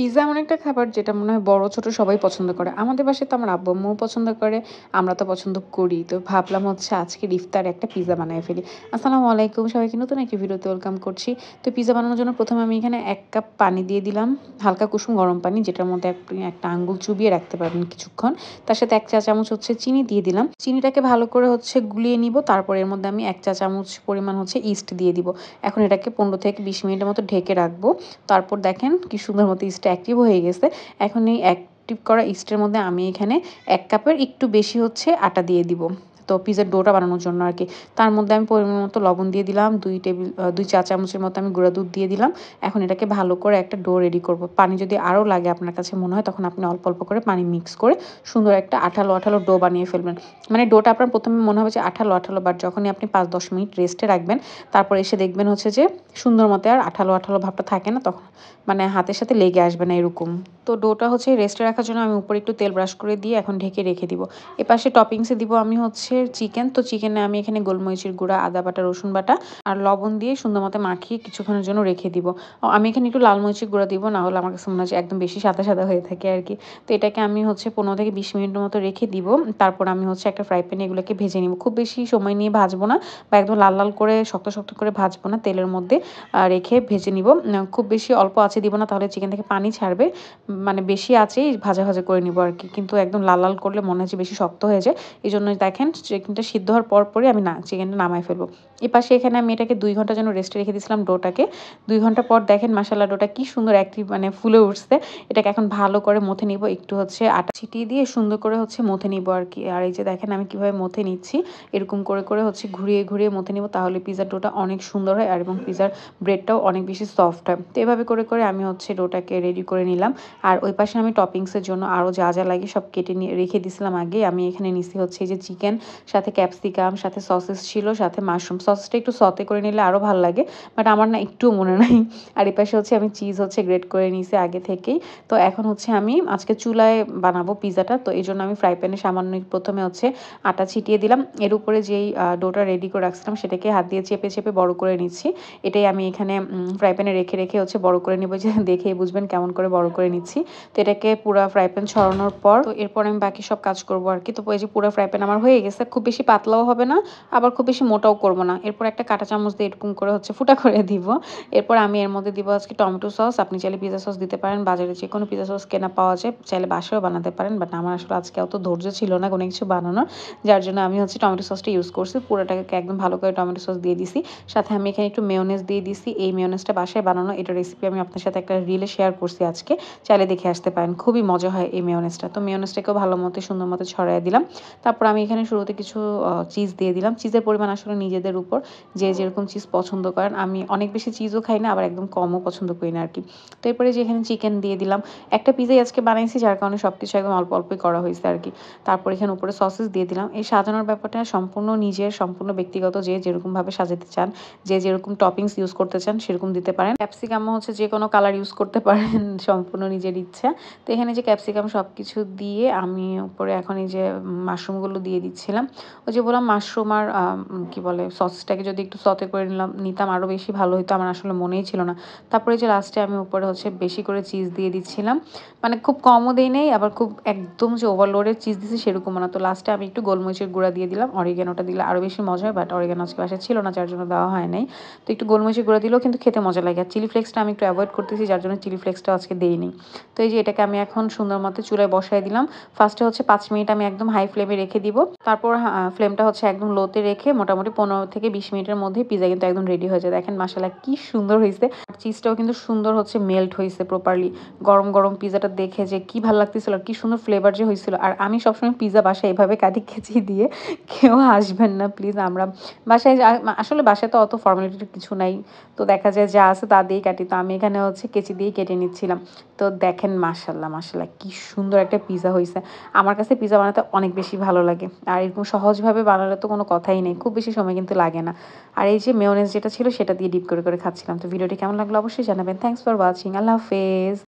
Pizza এমন একটা খাবার যেটা মনে হয় বড় ছোট সবাই পছন্দ করে। আমাদের বাসায় তো আমার আব্বু-আম্মুও পছন্দ করে। আমরা তো পছন্দ করি। তো ভাবলাম হচ্ছে আজকের ইফতারে একটা পিজ্জা বানায় ফেলি। আসসালামু আলাইকুম। সবাইকে নতুন একটি ভিডিওতে ওয়েলকাম করছি। তো পিজ্জা বানানোর জন্য ১ম এ আমি এখানে ১ কাপ পানি দিয়ে দিলাম। হালকা কুসুম গরম পানি যেটার মধ্যে আপনি একটা আঙ্গুল চুবিয়ে রাখতে পারবেন কিছুক্ষণ। তার সাথে ১ চা চামচ হচ্ছে চিনি দিয়ে দিলাম। চিনিটাকে ভালো করে হচ্ছে গুলিয়ে নিব। তারপর এর মধ্যে আমি ১ চা চামচ পরিমাণ হচ্ছে ইস্ট দিয়ে দিব। এখন এটাকে ১৫ থেকে ২০ মিনিটের মতো ঢেকে রাখবো। তারপর দেখেন কি সুন্দর মতো ইস্টটা অ্যাক্টিভ হয়ে গেছে। এখন এই অ্যাক্টিভ করা ইস্টের মধ্যে আমি এখানে ১ কাপের একটু বেশি হচ্ছে আটা দিয়ে দিব। তো পিজ্জার ডোটা বানানোর জন্য আরকি। তার মধ্যে আমি পরিমাণ মতো লবণ দিয়ে দিলাম। ২ চা চামচের মতো আমি গুঁড়া দুধ দিয়ে দিলাম। এখন এটাকে ভালো করে একটা ডো রেডি করব। পানি যদি আরও লাগে আপনার কাছে মনে হয় তখন আপনি অল্প, অল্প করে পানি মিক্স করে সুন্দর একটা আঠালো, আঠালো ডো বানিয়ে ফেলবেন। মানে ডোটা আপনার ১ম এ মনে হবে যে আঠালো, আঠালো বাট যখনই আপনি ৫-১০ মিনিট রেস্টে রাখবেন, তারপর এসে দেখবেন হচ্ছে যে সুন্দর মতো আর আঠালো, আঠালো ভাবটা থাকে না তখন মানে হাতের সাথে লেগে আসবে না এরকম। তো ডোটা হচ্ছে রেস্টে রাখার জন্য আমি উপরে একটু তেল ব্রাশ করে দিয়ে এখন ঢেকে রেখে দিব। এপাশে টপিংসে দিব আমি হচ্ছে চিকেন। তো চিকেনে আমি এখানে গোলমরিচের গুঁড়া, আদা বাটা, রসুন বাটা আর লবণ দিয়ে সুন্দর মতো মাখিয়ে কিছুক্ষণের জন্য রেখে দিব। আমি এখানে একটু লাল মরিচের গুঁড়া দিব, না হলে আমার কাছে মনে হয় যে একদম বেশি সাদা, সাদা হয়ে থাকে আরকি। তো এটাকে আমি হচ্ছে ১৫ থেকে ২০ মিনিটের মতো রেখে দিব। তারপর আমি হচ্ছে একটা ফ্রাই প্যানে এগুলোকে ভেজে নিব। খুব বেশি সময় নিয়ে ভাজবো না বা একদম লাল, লাল করে শক্ত, শক্ত করে ভাজবো না। তেলের মধ্যে রেখে ভেজে নিব। খুব বেশি অল্প আঁচে দিব না, তাহলে চিকেন থেকে পানি ছাড়বে। মানে বেশি আঁচেই ভাজা, ভাজা করে নিব আরকি। কিন্তু একদম লাল, লাল করলে মনে হয় যে বেশি শক্ত হয়ে যায়। এজন্যই দেখেন চিকেনটা সিদ্ধ হওয়ার পরই আমি চিকেনটা নামায় ফেলবো। এপাশে এখানে আমি এটাকে ২ ঘন্টার জন্য রেস্টে রেখে দিয়েছিলাম ডোটাকে। ২ ঘন্টা পর দেখেন মাশাআল্লাহ ডোটা কি সুন্দর অ্যাক্টিভ মানে ফুলে উঠছে। এটাকে এখন ভালো করে মথে নিব। একটু হচ্ছে আটা ছিটিয়ে দিয়ে সুন্দর করে হচ্ছে মথে নিব আরকি। আর এই যে দেখেন আমি কিভাবে মথে নিচ্ছি। এরকম করে, করে হচ্ছে ঘুরিয়ে, ঘুরিয়ে মথে নিব। তাহলে পিজ্জার ডোটা অনেক সুন্দর হয় আর এবং পিজ্জার ব্রেডটাও অনেক বেশি সফট হয়। তো এভাবে করে, করে আমি হচ্ছে ডোটাকে রেডি করে নিলাম। আর ওই পাশে আমি টপিংসের জন্য আরও যা, যা লাগে সব কেটে নিয়ে রেখে দিয়েছিলাম আগেই। আমি এখানে নিছি হচ্ছে এই যে চিকেন, সাথে ক্যাপসিকাম, সাথে সসেস ছিল, সাথে মাশরুম। সসটা একটু সতে করে নিলে আরও ভাল লাগে। বাট আমার না একটুও মনে নাই। আর এপাশে হচ্ছে আমি চিজ হচ্ছে গ্রেট করে নিছি আগে থেকেই। তো এখন হচ্ছে আমি আজকে চুলায় বানাবো পিজ্জাটা। তো এজন্য আমি ফ্রাই প্যানে সামান্য ১ম এ হচ্ছে আটা ছিটিয়ে দিলাম। এর উপরে যেই ডোটা রেডি করে রাখছিলাম সেটাকে হাত দিয়ে চেপে, চেপে বড় করে নিচ্ছি। এটাই আমি এখানে ফ্রাই প্যানে রেখে, রেখে হচ্ছে বড় করে নিব যে দেখেই বুঝবেন কেমন করে বড় করে নিচ্ছি। তো এটাকে পুরা ফ্রাই প্যান ছড়ানোর পর তো এরপর আমি বাকি সব কাজ করব আরকি। তো এই যে পুরা ফ্রাই প্যান আমার হয়ে গেছে। খুব বেশি পাতলাও হবে না, আবার খুব বেশি মোটাও করব না। এরপর একটা কাঁটা চামচ দিয়ে এরকম করে হচ্ছে ফুটা করে দিব। এরপর আমি এর মধ্যে দিব আজকে টমেটো সস। আপনি চাইলে পিজ্জা সস দিতে পারেন। বাজারে যেকোনো পিজ্জা সস কেনা পাওয়া যায়। চাইলে বাসায়ও বানাতে পারেন। বাট আমার আসলে আজকে অত ধৈর্য ছিল না কোনো কিছু বানানোর। যার জন্য আমি হচ্ছে টমেটো সসটা ইউজ করছি। পুরাটাকে একদম ভালো করে টমেটো সস দিয়ে দিছি। সাথে আমি এখানে একটু মেয়োনিজ দিয়ে দিছি। এই মেয়োনিজটা বাসায় বানানো। এটার রেসিপি আমি আপনার সাথে একটা রিলে শেয়ার করছি আজকে। চাইলে দেখে আসতে পারেন। খুবই মজা হয় এই মেয়োনিজটা। তো মেয়োনিজটাকেও ভালো মতো সুন্দর মতো ছড়াইয়া দিলাম। তারপর আমি এখানে শুরুতে কিছু চিজ দিয়ে দিলাম। চিজের পরিমাণ আসলে নিজেদের উপর। যে যেরকম চিজ পছন্দ করেন। আমি অনেক বেশি চিজও খাই না, আবার একদম কমও পছন্দ করি না আরকি। তো এরপরে যে এখানে চিকেন দিয়ে দিলাম। একটা পিজ্জাই আজকে বানাইছি যার কারণে সবকিছু একদম অল্প, অল্পই করা হইছে আরকি। তারপর এখানে উপরে সসেস দিয়ে দিলাম। এই সাজানোর ব্যাপারটা সম্পূর্ণ নিজের, সম্পূর্ণ ব্যক্তিগত যে যেরকমভাবে সাজাতে চান, যে যেরকম টপিংস ইউজ করতে চান সেরকম দিতে পারেন। ক্যাপসিকামও হচ্ছে যেকোনো কালার ইউজ করতে পারেন সম্পূর্ণ নিজের ইচ্ছা। তো এখানে যে ক্যাপসিকাম সবকিছু দিয়ে আমি উপরে এখন এই যে মাশরুমগুলো দিয়ে দিচ্ছিলাম। ওই যে বললাম মাশরুম আর কি বলে সসটাকে যদি একটু সতে করে নিতাম আরও বেশি ভালো হইতো। আমার আসলে মনেই ছিল না। তারপরে যে লাস্টে আমি উপরে হচ্ছে বেশি করে চিজ দিয়ে দিচ্ছিলাম। মানে খুব কমও দেই নাই, আবার খুব একদম যে ওভারলোডেড চিজ দিছি সেরকমও না। তো লাস্টে আমি একটু গোলমরিচের গুঁড়া দিয়ে দিলাম। অরিগ্যানোটা দিলে আরও বেশি মজা হয়। বাট অরিগ্যানো আজকে বাসায় ছিল না যার জন্য দেওয়া হয় নাই। তো একটু গোলমরিচের গুঁড়া দিলেও কিন্তু খেতে মজা লাগে। আর চিলি ফ্লেক্সটা আমি একটু এভয়েড করতেছি যার জন্য চিলি ফ্লেক্সটাও আজকে দেইনি। তো এই যে এটাকে আমি এখন সুন্দর মতো চুলায় বসায় দিলাম। ফার্স্টে হচ্ছে ৫ মিনিট আমি একদম হাই ফ্লেমে রেখে দিব। তারপর ফ্লেমটা হচ্ছে একদম লোতে রেখে মোটামুটি ১৫ থেকে ২০ মিনিটের মধ্যেই পিজ্জা কিন্তু একদম রেডি হয়ে যায়। দেখেন মাশাআল্লাহ কি সুন্দর হইছে। আর চিজটাও কিন্তু সুন্দর হচ্ছে মেল্ট হইছে প্রপারলি। গরম, গরম পিজ্জাটা দেখে যে কি ভাল লাগতেছিল আর কি সুন্দর ফ্লেভার যে হইছিল। আর আমি সবসময় পিজ্জা বাসায় এভাবে কাটি কেচি দিয়ে কেউ হাসবেন না প্লিজ। আমরা বাসায় আসলে বাসায় তো অত ফর্মালিটির কিছু নাই। তো দেখা যায় যা আছে তা দিয়েই কাটি। তো আমি এখানে হচ্ছে কেচি দিয়েই কেটে নিচ্ছিলাম। তো দেখেন মাশাআল্লাহ, মাশাআল্লাহ কি সুন্দর একটা পিজ্জা হইছে। আমার কাছে পিজ্জা বানাতে অনেক বেশি ভালো লাগে। আর এরকম সহজভাবে বানালে তো কোনো কথাই নেই। খুব বেশি সময় কিন্তু লাগে না। আর এই যে মেয়োনিজ যেটা ছিল সেটা দিয়ে ডিপ করে, করে খাচ্ছিলাম। তো ভিডিওটি কেমন লাগলো অবশ্যই জানাবেন। Thanks for watching. আল্লাহ হাফেজ।